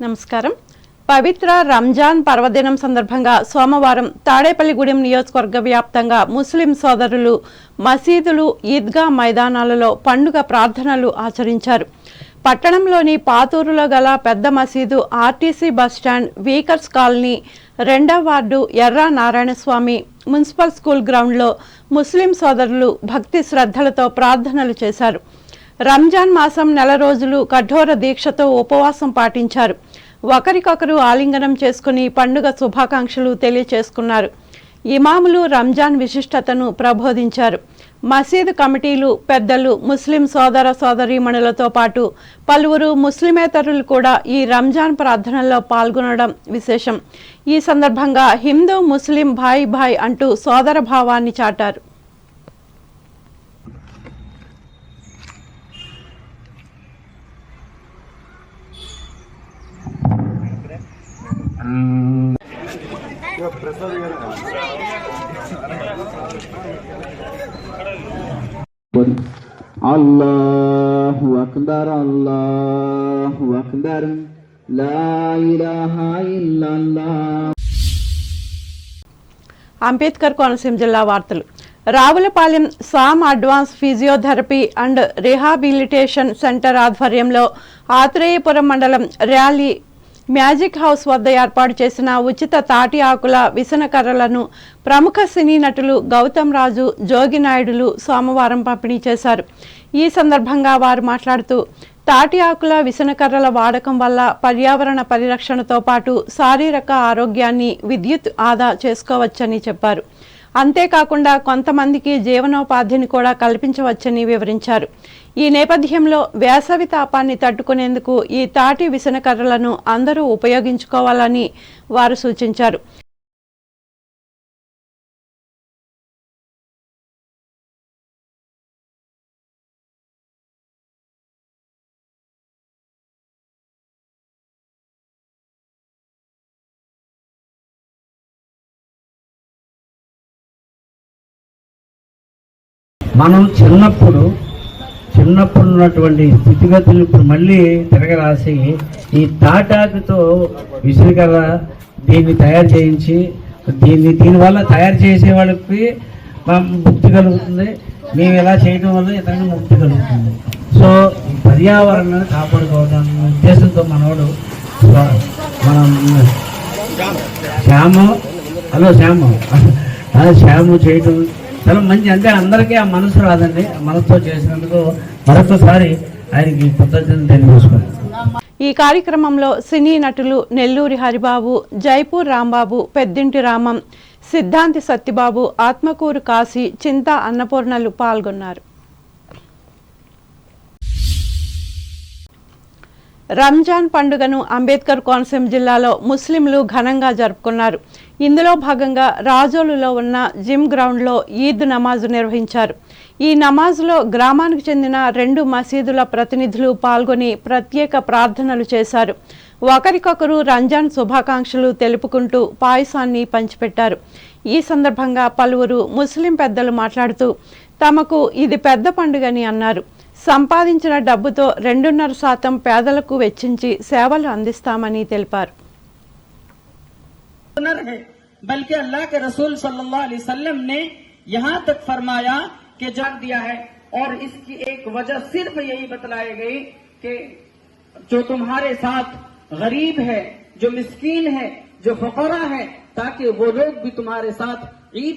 నమస్కారం. పవిత్ర రంజాన్ పర్వదినం సందర్భంగా సోమవారం తాడేపల్లిగూడెం నియోజకవర్గ వ్యాప్తంగా ముస్లిం సోదరులు మసీదులు, ఈద్గా మైదానాలలో పండుగ ప్రార్థనలు ఆచరించారు. పట్టణంలోని పాతూరులో గల పెద్ద మసీదు, ఆర్టీసీ బస్టాండ్, వీకర్స్ కాలనీ, 2వ వార్డు, ఎర్రా నారాయణస్వామి మున్సిపల్ స్కూల్ గ్రౌండ్లో ముస్లిం సోదరులు భక్తి శ్రద్ధలతో ప్రార్థనలు చేశారు. రంజాన్ మాసం నెల రోజులు కఠోర దీక్షతో ఉపవాసం పాటించారు. ఒకరికొకరు ఆలింగనం చేసుకుని పండుగ శుభాకాంక్షలు తెలియచేసుకున్నారు. ఇమాములు రంజాన్ విశిష్టతను ప్రబోధించారు. మసీదు కమిటీలు, పెద్దలు, ముస్లిం సోదర సోదరీమణులతో పాటు పలువురు ముస్లిమేతరులు కూడా ఈ రంజాన్ ప్రార్థనల్లో పాల్గొనడం విశేషం. ఈ సందర్భంగా హిందూ ముస్లిం భాయ్ భాయ్ అంటూ సోదర భావాన్ని చాటారు. అల్లాహు అక్బర్, అల్లాహు అక్బర్, లా ఇలాహా ఇల్లల్లాహ్. అంబేద్కర్ కోనసీమ జిల్లా వార్తలు. Ravulapalem Sam advance physiotherapy and rehabilitation centre ఆధ్వర్యంలో ఆత్రేయపురం మండలం ర్యాలీ మ్యాజిక్ హౌస్ వద్ద ఏర్పాటు చేసిన ఉచిత తాటి ఆకుల విసనకర్రలను ప్రముఖ సినీ నటులు గౌతమ్ రాజు, జోగినాయుడులు సోమవారం పంపిణీ చేశారు. ఈ సందర్భంగా వారు మాట్లాడుతూ, తాటి ఆకుల విసనకర్రల వాడకం వల్ల పర్యావరణ పరిరక్షణతో పాటు శారీరక ఆరోగ్యాన్ని, విద్యుత్ ఆదా చేసుకోవచ్చని చెప్పారు. అంతేకాకుండా కొంతమందికి జీవనోపాధిని కూడా కల్పించవచ్చని వివరించారు. ఈ నేపథ్యంలో వేసవి తాపాన్ని తట్టుకునేందుకు ఈ తాటి విసనకర్రలను అందరూ ఉపయోగించుకోవాలని వారు సూచించారు. మనం చిన్నప్పుడు ఉన్నటువంటి స్థితిగతులు ఇప్పుడు మళ్ళీ తిరగరాసి ఈ తాటాకుతో విసిరికర్ర దీన్ని తయారు చేయించి దీనివల్ల తయారు చేసే వాళ్ళకి ముక్తి కలుగుతుంది. మేము ఇలా చేయడం వల్ల ఇతరులకు ముక్తి కలుగుతుంది. సో పర్యావరణాన్ని కాపాడుకోవడం ఉద్దేశంతో మనోడు మనం శ్యాము చేయడం చాలా మంచి. అంటే అందరికీ ఆ మనసు రాదండి. ఆ మనసుతో చేసినందుకు మరొకసారి ఆయనకి కృతజ్ఞతలు తెలియజేసుకుంటాం. ఈ కార్యక్రమంలో సినీ నటులు నెల్లూరి హరిబాబు, జైపూర్ రాంబాబు, పెద్దింటి రామం, సిద్ధాంతి సత్యబాబు, ఆత్మకూరు కాశీ, చింతా అన్నపూర్ణలు పాల్గొన్నారు. రంజాన్ పండుగను అంబేద్కర్ కోనసీమ జిల్లాలో ముస్లింలు ఘనంగా జరుపుకున్నారు. ఇందులో భాగంగా రాజోలులో ఉన్న జిమ్ గ్రౌండ్లో ఈద్ నమాజు నిర్వహించారు. ఈ నమాజులో గ్రామానికి చెందిన 2 మసీదుల ప్రతినిధులు పాల్గొని ప్రత్యేక ప్రార్థనలు చేశారు. ఒకరికొకరు రంజాన్ శుభాకాంక్షలు తెలుపుకుంటూ పాయసాన్ని పంచిపెట్టారు. ఈ సందర్భంగా పలువురు ముస్లిం పెద్దలు మాట్లాడుతూ తమకు ఇది పెద్ద పండుగని అన్నారు. సంపాదించిన డబ్బుతో 2.5% పేదలకు వెచ్చించి సేవలు అందిస్తామని తెలిపారు. बल्कि अल्लाह के रसूल सल्लल्लाहु अलैहि वसल्लम ने यहाँ तक फरमाया कि जान दिया है, और इसकी एक वजह सिर्फ यही बतलाई गई कि जो तुम्हारे साथ गरीब है, जो मिस्कीन है, जो फकरा है, ताकि वो लोग भी तुम्हारे साथ ईद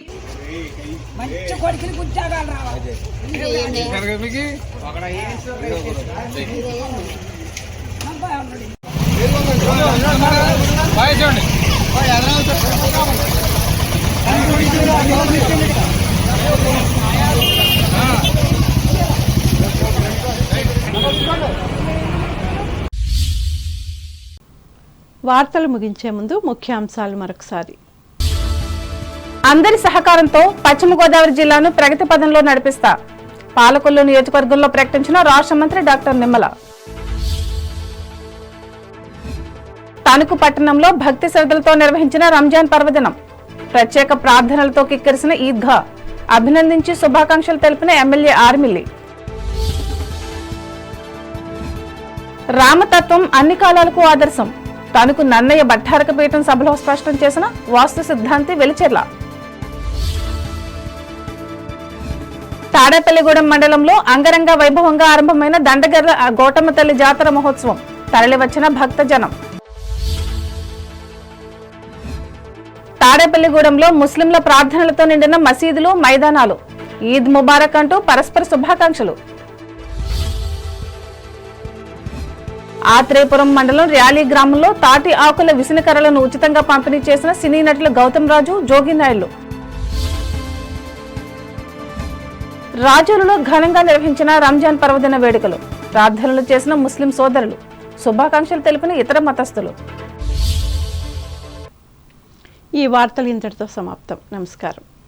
వార్తలు ముగించే ముందు ముఖ్యాంశాలు మరొకసారి. అందరి సహకారంతో పశ్చిమ గోదావరి జిల్లాను ప్రగతి పదంలో నడిపిస్తా, పాలకొల్లు నియోజకవర్గంలో ప్రకటించిన రాష్ట్ర మంత్రి డాక్టర్ నిమ్మల. తణుకు పట్టణంలో భక్తి శ్రద్ధలతో నిర్వహించిన రంజాన్ పర్వదినం, ప్రత్యేక ప్రార్థనలతో కిక్కిరిసిన ఈద్గా, అభినందించి శుభాకాంక్షలు తెలిపిన ఎమ్మెల్యే ఆర్మిల్లి. రామతత్వం అన్ని కాలాలకు ఆదర్శం. తనకు నన్నయ్య భట్టారక పీఠం సభలో స్పష్టం చేసిన వాస్తు సిద్ధాంతి వెలిచెర్ల. తాడేపల్లిగూడెం మండలంలో అంగరంగ వైభవంగా ఆరంభమైన దండగర్ల గోటమ్మ తల్లి జాతర మహోత్సవం. తరలివచ్చిన భక్తజనం. తాడేపల్లిగూడెంలో ముస్లింల ప్రార్థనలతో నిండిన మసీదులు, మైదానాలు. ఈద్ ముబారక్ అంటూ పరస్పర శుభాకాంక్షలు. ఆత్రేయపురం మండలం ర్యాలీ గ్రామంలో తాటి ఆకుల విసినకర్రలను ఉచితంగా పంపిణీ చేసిన సినీ నటులు గౌతమ్ రాజు, జోగి నాయుడు. రాజూరులో ఘనంగా నిర్వహించిన రంజాన్ పర్వదిన వేడుకలు. ప్రార్థనలు చేసిన ముస్లిం సోదరులు. శుభాకాంక్షలు తెలిపిన ఇతర మతస్థులు. ఈ వార్తలు ఇంతటితో సమాప్తం. నమస్కారం.